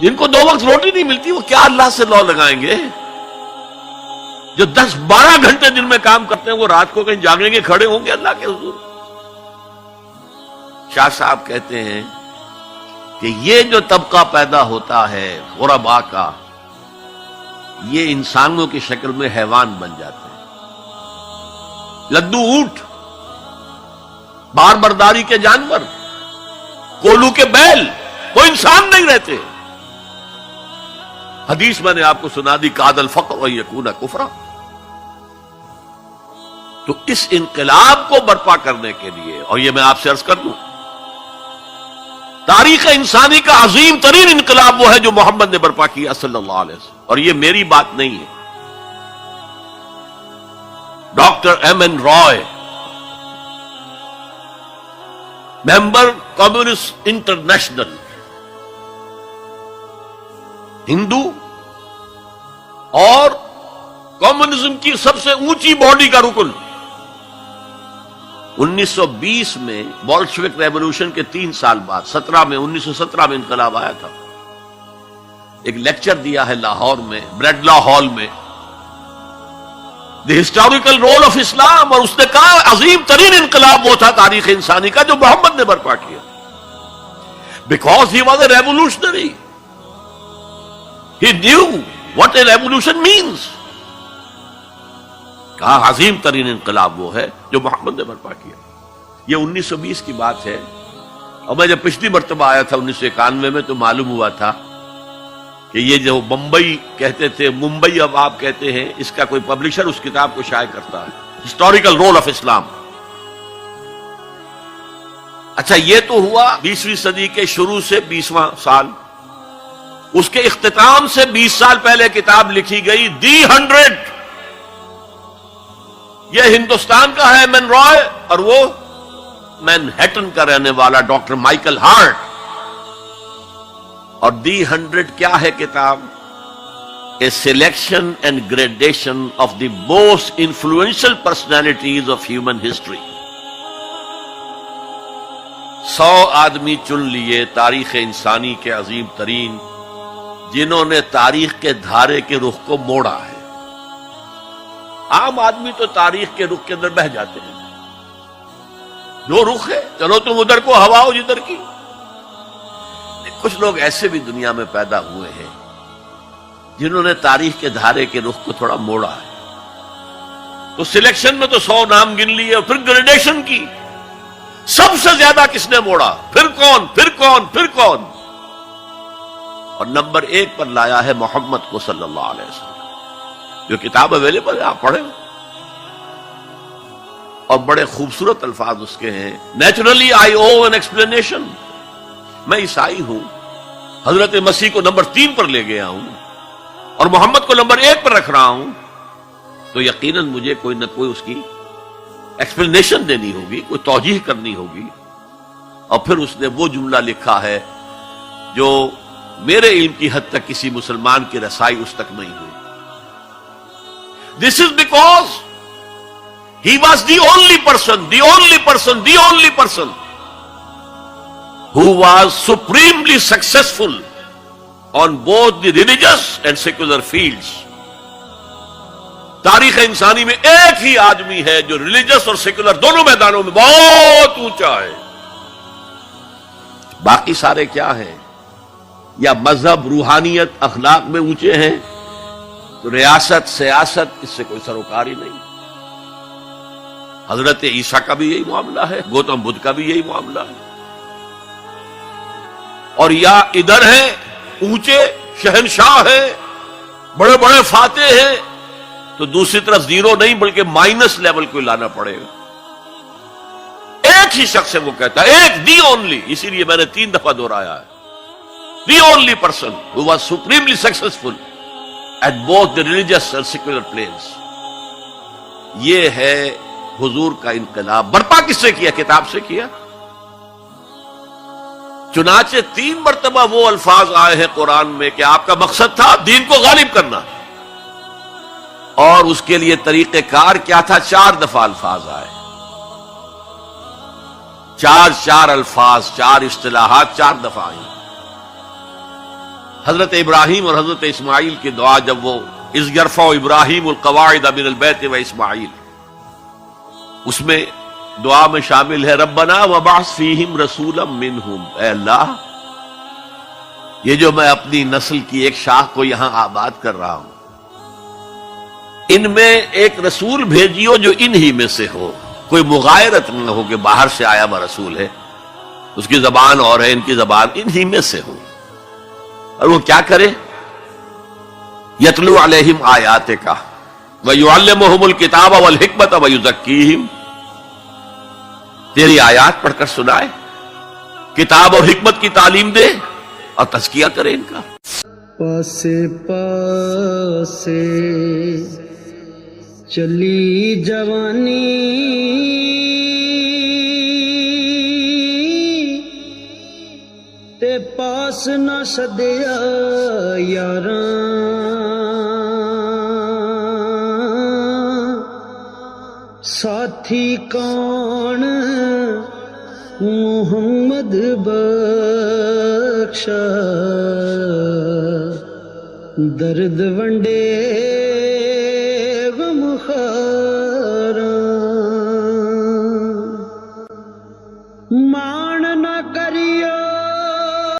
جن کو 2 وقت روٹی نہیں ملتی وہ کیا اللہ سے لو لگائیں گے؟ جو 10-12 گھنٹے دن میں کام کرتے ہیں وہ رات کو کہیں جاگیں گے، کھڑے ہوں گے اللہ کے حضور؟ شاہ صاحب کہتے ہیں کہ یہ جو طبقہ پیدا ہوتا ہے غرباء کا، یہ انسانوں کی شکل میں حیوان بن جاتے ہیں، لدو اونٹ، بار برداری کے جانور، کولو کے بیل، وہ انسان نہیں رہتے۔ حدیث میں نے آپ کو سنا دی، کاد الفقر و یکون کفرا۔ تو اس انقلاب کو برپا کرنے کے لیے، اور یہ میں آپ سے عرض کر دوں، تاریخ انسانی کا عظیم ترین انقلاب وہ ہے جو محمد نے برپا کیا صلی اللہ علیہ وسلم، اور یہ میری بات نہیں ہے۔ ڈاکٹر ایم این رائے، ممبر کمیونسٹ انٹرنیشنل، ہندو اور کمیونزم کی سب سے اونچی باڈی کا رکن، 1920 میں بولشوک ریولوشن کے 3 سال بعد 1917 میں انقلاب آیا تھا، ایک لیکچر دیا ہے لاہور میں، بریڈلا ہال میں، دی ہسٹوریکل رول آف اسلام، اور اس نے کہا عظیم ترین انقلاب وہ تھا تاریخ انسانی کا جو محمد نے برپا کیا، because he was a revolutionary, he knew what a revolution means. کہا عظیم ترین انقلاب وہ ہے جو محمد نے برپا کیا۔ یہ 1920 کی بات ہے، اور میں جب پچھلی مرتبہ آیا تھا 1991 میں تو معلوم ہوا تھا کہ یہ جو بمبئی کہتے تھے، ممبئی اب آپ کہتے ہیں، اس کا کوئی پبلشر اس کتاب کو شائع کرتا ہے، ہسٹوریکل رول آف اسلام۔ اچھا، یہ تو ہوا 20ویں صدی کے شروع سے 20واں سال، اس کے اختتام سے 20 سال پہلے کتاب لکھی گئی، دی 100۔ یہ ہندوستان کا ہے ایم این رائے، اور وہ مینہٹن کا رہنے والا ڈاکٹر مائیکل ہارٹ۔ اور دی 100 کیا ہے کتاب؟ A selection and gradation of the most influential personalities of human history. 100 آدمی چن لیے تاریخ انسانی کے عظیم ترین، جنہوں نے تاریخ کے دھارے کے رخ کو موڑا ہے۔ عام آدمی تو تاریخ کے رخ کے اندر بہہ جاتے ہیں، جو رخ ہے چلو تم ادھر کو ہوا ہو جدھر کی۔ کچھ لوگ ایسے بھی دنیا میں پیدا ہوئے ہیں جنہوں نے تاریخ کے دھارے کے رخ کو تھوڑا موڑا ہے۔ تو سلیکشن میں تو 100 نام گن لیے، اور پھر گریڈیشن کی، سب سے زیادہ کس نے موڑا، پھر کون، پھر کون، پھر کون، اور نمبر 1 پر لایا ہے محمد کو صلی اللہ علیہ وسلم۔ جو کتاب اویلیبل ہے آپ پڑھیں، اور بڑے خوبصورت الفاظ اس کے ہیں۔ Naturally I O an explanation, میں عیسائی ہوں، حضرت مسیح کو نمبر 3 پر لے گیا ہوں اور محمد کو نمبر 1 پر رکھ رہا ہوں، تو یقیناً مجھے کوئی نہ کوئی اس کی ایکسپلینیشن دینی ہوگی، کوئی توجیہ کرنی ہوگی۔ اور پھر اس نے وہ جملہ لکھا ہے جو میرے علم کی حد تک کسی مسلمان کی رسائی اس تک نہیں ہوئی۔ This is because he was the only person who was supremely successful on both the religious and secular fields۔ تاریخ انسانی میں ایک ہی آدمی ہے جو ریلیجس اور سیکولر دونوں میدانوں میں بہت اونچا ہے۔ باقی سارے کیا ہیں؟ یا مذہب، روحانیت، اخلاق میں اونچے ہیں، تو ریاست، سیاست، اس سے کوئی سروکار ہی نہیں۔ حضرت عیسیٰ کا بھی یہی معاملہ ہے، گوتم بدھ کا بھی یہی معاملہ ہے۔ اور یا ادھر ہیں اونچے شہنشاہ ہیں، بڑے بڑے فاتح ہیں، تو دوسری طرف زیرو نہیں بلکہ مائنس لیول کو لانا پڑے گا۔ ایک ہی شخص ہے، وہ کہتا ہے ایک، دی اونلی، اسی لیے میں نے 3 دفعہ دہرایا ہے، the only person who was supremely successful at both the religious and secular planes۔ یہ ہے حضور کا انقلاب۔ برپا کس سے کیا؟ کتاب سے کیا۔ چنانچہ 3 مرتبہ وہ الفاظ آئے ہیں قرآن میں کہ آپ کا مقصد تھا دین کو غالب کرنا، اور اس کے لیے طریقہ کار کیا تھا؟ 4 دفعہ الفاظ آئے، 4 الفاظ، 4 اصطلاحات 4 دفعہ آئی۔ حضرت ابراہیم اور حضرت اسماعیل کی دعا جب وہ اذ یرفع ابراہیم القواعد من البیت و اسماعیل، اس میں دعا میں شامل ہے ربنا وبعث فیہم رسولا منہم، اے اللہ یہ جو میں اپنی نسل کی ایک شاخ کو یہاں آباد کر رہا ہوں، ان میں ایک رسول بھیجیو جو انہی میں سے ہو، کوئی مغایرت نہ ہو کہ باہر سے آیا ہوا رسول ہے، اس کی زبان اور ہے، ان کی زبان انہی میں سے ہو، اور وہ کیا کرے؟ یتلو علیہم آیاتک ویعلمہم الکتاب والحکمت ویزکیہم، تیری آیات پڑھ کر سنائے، کتاب اور حکمت کی تعلیم دے اور تزکیہ کرے ان کا۔ پاسے پاسے چلی جوانی، تے پاس نہ سدیا یاراں، ساتھی کون محمد بخشا، درد ونڈے غم خار